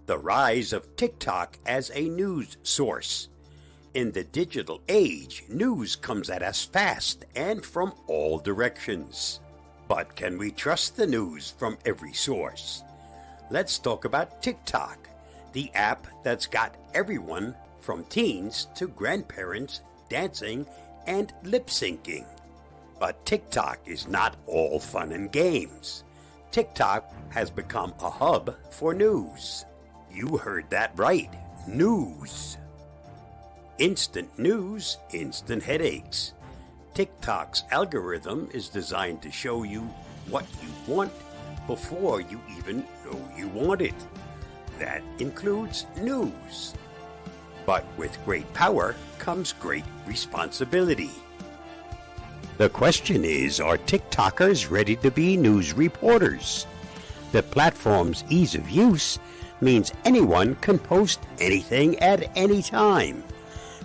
The rise of TikTok as a news source. In the digital age, news comes at us fast and from all directions. But can we trust the news from every source? Let's talk about TikTok, the app that's got everyone from teens to grandparents dancing and lip-syncing. But TikTok is not all fun and games. TikTok has become a hub for news. You heard that right, news. Instant news, instant headaches. TikTok's algorithm is designed to show you what you want before you even know you want it. That includes news. But with great power comes great responsibility. The question is, are TikTokers ready to be news reporters? The platform's ease of use means anyone can post anything at any time,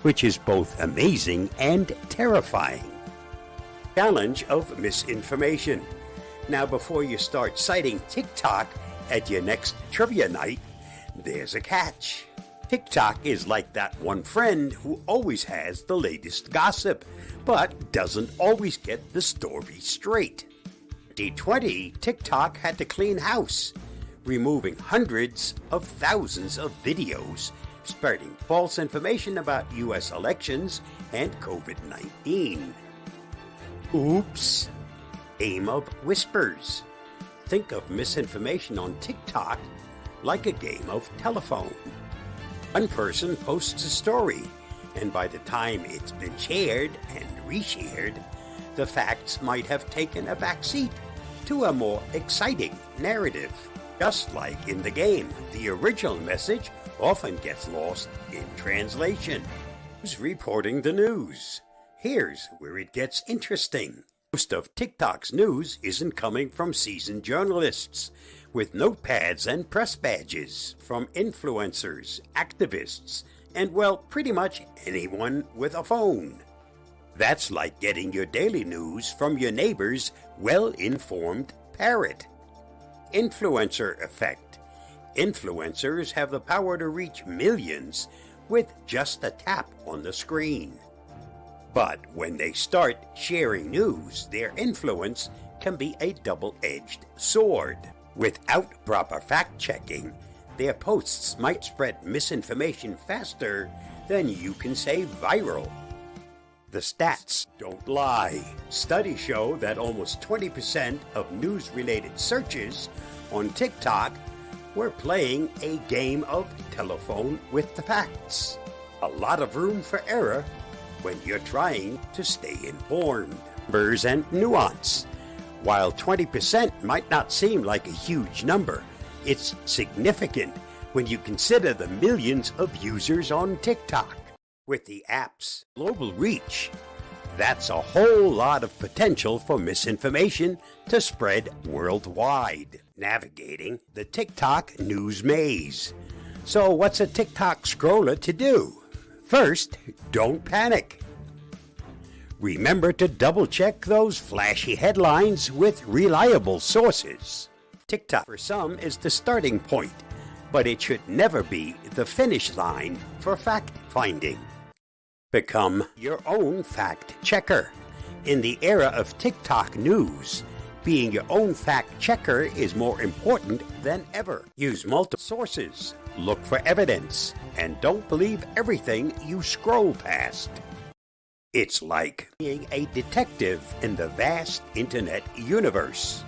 which is both amazing and terrifying. Challenge of misinformation. Now, before you start citing TikTok at your next trivia night, there's a catch. TikTok is like that one friend who always has the latest gossip, but doesn't always get the story straight. In 2020, TikTok had to clean house, removing hundreds of thousands of videos spreading false information about U.S. elections and COVID-19. Oops! Game of whispers. Think of misinformation on TikTok like a game of telephone. One person posts a story, and by the time it's been shared and reshared, the facts might have taken a backseat to a more exciting narrative. Just like in the game, the original message often gets lost in translation. Who's reporting the news? Here's where it gets interesting. Most of TikTok's news isn't coming from seasoned journalists with notepads and press badges, from influencers, activists, and, well, pretty much anyone with a phone. That's like getting your daily news from your neighbor's well-informed parrot. Influencer effect. Influencers have the power to reach millions with just a tap on the screen. But when they start sharing news, their influence can be a double-edged sword. Without proper fact-checking, their posts might spread misinformation faster than you can say viral. The stats don't lie. Studies show that almost 20% of news-related searches on TikTok were playing a game of telephone with the facts. A lot of room for error when you're trying to stay informed. Numbers and nuance. While 20% might not seem like a huge number, it's significant when you consider the millions of users on TikTok. With the app's global reach, that's a whole lot of potential for misinformation to spread worldwide. Navigating the TikTok news maze. So what's a TikTok scroller to do? First, don't panic. Remember to double-check those flashy headlines with reliable sources. TikTok for some is the starting point, but it should never be the finish line for fact-finding. Become your own fact-checker. In the era of TikTok news, being your own fact-checker is more important than ever. Use multiple sources, look for evidence, and don't believe everything you scroll past. It's like being a detective in the vast internet universe.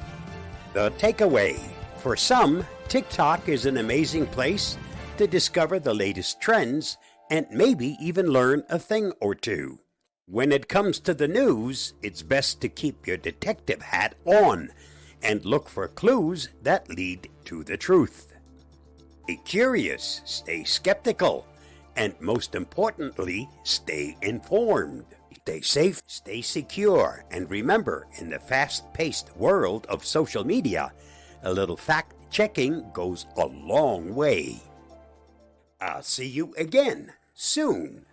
The takeaway. For some, TikTok is an amazing place to discover the latest trends and maybe even learn a thing or two. When it comes to the news, it's best to keep your detective hat on and look for clues that lead to the truth. Stay curious, stay skeptical, and most importantly, stay informed. Stay safe, stay secure, and remember, in the fast-paced world of social media, a little fact-checking goes a long way. I'll see you again soon.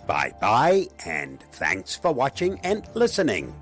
Bye-bye, and thanks for watching and listening.